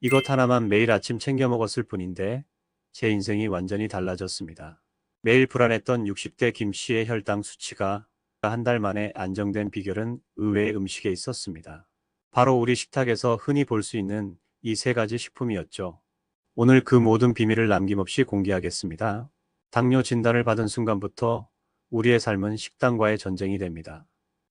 이것 하나만 매일 아침 챙겨 먹었을 뿐인데 제 인생이 완전히 달라졌습니다. 매일 불안했던 60대 김 씨의 혈당 수치가 한 달 만에 안정된 비결은 의외의 음식에 있었습니다. 바로 우리 식탁에서 흔히 볼 수 있는 이 세 가지 식품이었죠. 오늘 그 모든 비밀을 남김없이 공개하겠습니다. 당뇨 진단을 받은 순간부터 우리의 삶은 식단과의 전쟁이 됩니다.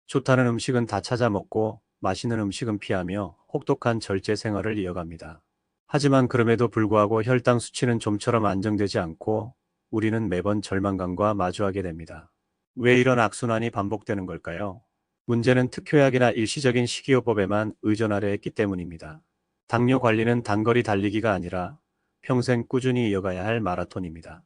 좋다는 음식은 다 찾아 먹고 맛있는 음식은 피하며 혹독한 절제 생활을 이어갑니다. 하지만 그럼에도 불구하고 혈당 수치는 좀처럼 안정되지 않고 우리는 매번 절망감과 마주하게 됩니다. 왜 이런 악순환이 반복되는 걸까요? 문제는 특효약이나 일시적인 식이요법에만 의존하려 했기 때문입니다. 당뇨 관리는 단거리 달리기가 아니라 평생 꾸준히 이어가야 할 마라톤입니다.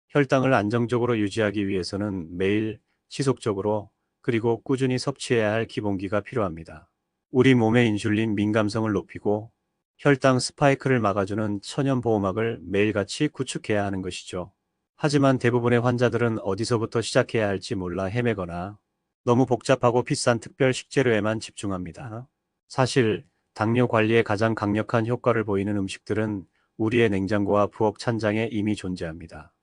혈당을 안정적으로 유지하기 위해서는 매일 지속적으로 그리고 꾸준히 섭취해야 할 기본기가 필요합니다. 우리 몸의 인슐린 민감성을 높이고 혈당 스파이크를 막아주는 천연 보호막을 매일같이 구축해야 하는 것이죠. 하지만 대부분의 환자들은 어디서부터 시작해야 할지 몰라 헤매거나 너무 복잡하고 비싼 특별 식재료에만 집중합니다. 사실 당뇨 관리에 가장 강력한 효과를 보이는 음식들은 우리의 냉장고와 부엌 찬장에 이미 존재합니다.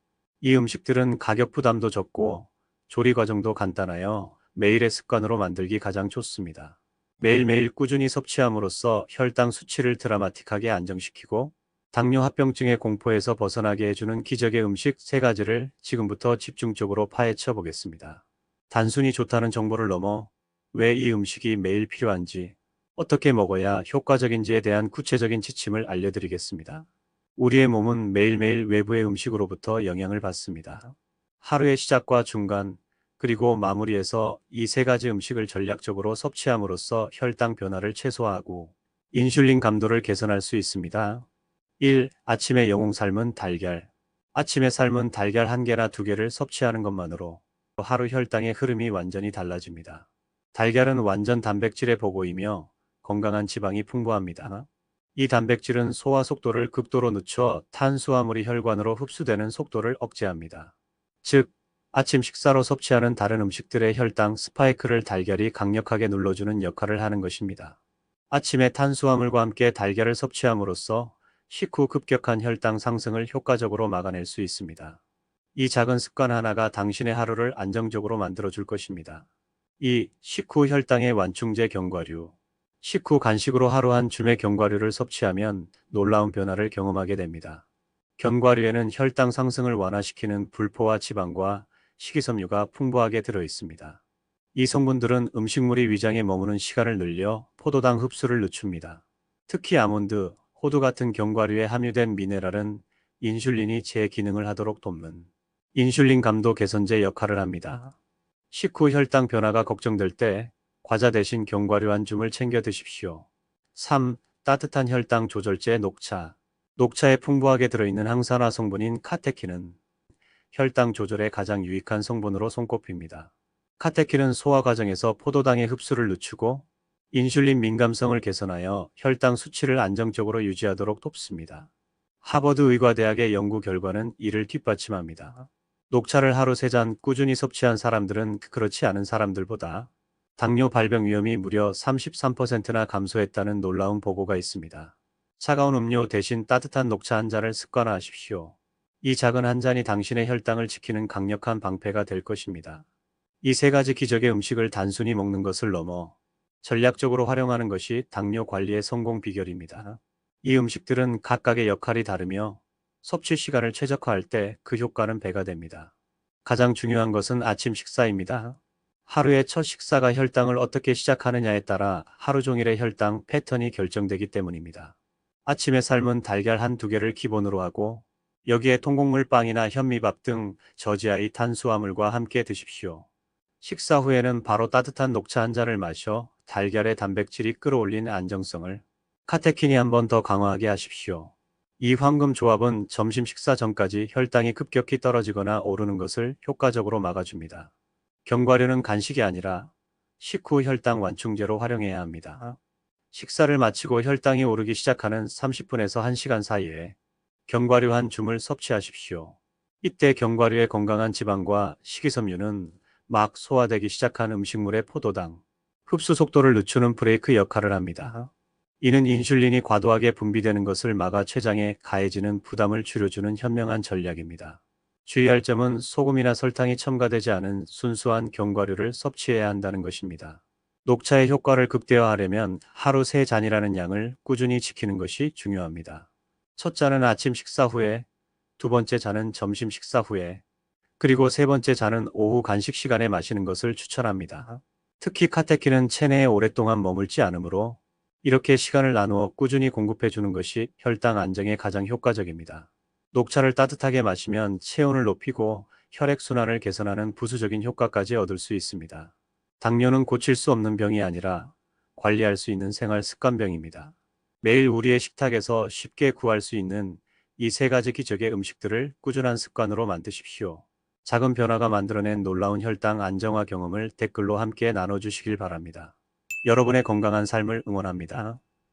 이 음식들은 가격 부담도 적고 조리 과정도 간단하여 매일의 습관으로 만들기 가장 좋습니다. 매일매일 꾸준히 섭취함으로써 혈당 수치를 드라마틱하게 안정시키고 당뇨 합병증의 공포에서 벗어나게 해주는 기적의 음식 세 가지를 지금부터 집중적으로 파헤쳐 보겠습니다. 단순히 좋다는 정보를 넘어 왜 이 음식이 매일 필요한지, 어떻게 먹어야 효과적인지에 대한 구체적인 지침을 알려드리겠습니다. 우리의 몸은 매일매일 외부의 음식으로부터 영향을 받습니다. 하루의 시작과 중간, 그리고 마무리에서 이 세 가지 음식을 전략적으로 섭취함으로써 혈당 변화를 최소화하고 인슐린 감도를 개선할 수 있습니다. 1. 아침에 영웅 삶은 달걀. 아침에 삶은 달걀 1개나 2개를 섭취하는 것만으로 하루 혈당의 흐름이 완전히 달라집니다. 달걀은 완전 단백질의 보고이며 건강한 지방이 풍부합니다. 이 단백질은 소화 속도를 극도로 늦춰 탄수화물이 혈관으로 흡수되는 속도를 억제합니다. 즉, 아침 식사로 섭취하는 다른 음식들의 혈당 스파이크를 달걀이 강력하게 눌러주는 역할을 하는 것입니다. 아침에 탄수화물과 함께 달걀을 섭취함으로써 식후 급격한 혈당 상승을 효과적으로 막아낼 수 있습니다. 이 작은 습관 하나가 당신의 하루를 안정적으로 만들어줄 것입니다. 2. 식후 혈당의 완충제 견과류. 식후 간식으로 하루 한 줌의 견과류를 섭취하면 놀라운 변화를 경험하게 됩니다. 견과류에는 혈당 상승을 완화시키는 불포화 지방과 식이섬유가 풍부하게 들어 있습니다. 이 성분들은 음식물이 위장에 머무는 시간을 늘려 포도당 흡수를 늦춥니다. 특히 아몬드, 호두 같은 견과류에 함유된 미네랄은 인슐린이 제 기능을 하도록 돕는 인슐린 감도 개선제 역할을 합니다. 식후 혈당 변화가 걱정될 때 과자 대신 견과류 한 줌을 챙겨 드십시오. 3. 따뜻한 혈당 조절제 녹차. 녹차에 풍부하게 들어있는 항산화 성분인 카테킨은 혈당 조절에 가장 유익한 성분으로 손꼽힙니다. 카테킨은 소화 과정에서 포도당의 흡수를 늦추고 인슐린 민감성을 개선하여 혈당 수치를 안정적으로 유지하도록 돕습니다. 하버드 의과대학의 연구 결과는 이를 뒷받침합니다. 녹차를 하루 3잔 꾸준히 섭취한 사람들은 그렇지 않은 사람들보다 당뇨 발병 위험이 무려 33%나 감소했다는 놀라운 보고가 있습니다. 차가운 음료 대신 따뜻한 녹차 한 잔을 습관화하십시오. 이 작은 한 잔이 당신의 혈당을 지키는 강력한 방패가 될 것입니다. 이 세 가지 기적의 음식을 단순히 먹는 것을 넘어 전략적으로 활용하는 것이 당뇨 관리의 성공 비결입니다. 이 음식들은 각각의 역할이 다르며 섭취 시간을 최적화할 때 그 효과는 배가 됩니다. 가장 중요한 것은 아침 식사입니다. 하루의 첫 식사가 혈당을 어떻게 시작하느냐에 따라 하루 종일의 혈당 패턴이 결정되기 때문입니다. 아침에 삶은 달걀 1~2개를 기본으로 하고 여기에 통곡물 빵이나 현미밥 등 저지하의 탄수화물과 함께 드십시오. 식사 후에는 바로 따뜻한 녹차 한 잔을 마셔 달걀의 단백질이 끌어올린 안정성을 카테킨이 한 번 더 강화하게 하십시오. 이 황금 조합은 점심 식사 전까지 혈당이 급격히 떨어지거나 오르는 것을 효과적으로 막아줍니다. 견과류는 간식이 아니라 식후 혈당 완충제로 활용해야 합니다. 식사를 마치고 혈당이 오르기 시작하는 30분에서 1시간 사이에 견과류 한 줌을 섭취하십시오. 이때 견과류의 건강한 지방과 식이섬유는 막 소화되기 시작한 음식물의 포도당, 흡수 속도를 늦추는 브레이크 역할을 합니다. 이는 인슐린이 과도하게 분비되는 것을 막아 췌장에 가해지는 부담을 줄여주는 현명한 전략입니다. 주의할 점은 소금이나 설탕이 첨가되지 않은 순수한 견과류를 섭취해야 한다는 것입니다. 녹차의 효과를 극대화하려면 하루 3잔이라는 양을 꾸준히 지키는 것이 중요합니다. 첫 잔은 아침 식사 후에, 두 번째 잔은 점심 식사 후에, 그리고 세 번째 잔은 오후 간식 시간에 마시는 것을 추천합니다. 특히 카테킨은 체내에 오랫동안 머물지 않으므로 이렇게 시간을 나누어 꾸준히 공급해 주는 것이 혈당 안정에 가장 효과적입니다. 녹차를 따뜻하게 마시면 체온을 높이고 혈액순환을 개선하는 부수적인 효과까지 얻을 수 있습니다. 당뇨는 고칠 수 없는 병이 아니라 관리할 수 있는 생활 습관병입니다. 매일 우리의 식탁에서 쉽게 구할 수 있는 이 3가지 기적의 음식들을 꾸준한 습관으로 만드십시오. 작은 변화가 만들어낸 놀라운 혈당 안정화 경험을 댓글로 함께 나눠주시길 바랍니다. 여러분의 건강한 삶을 응원합니다.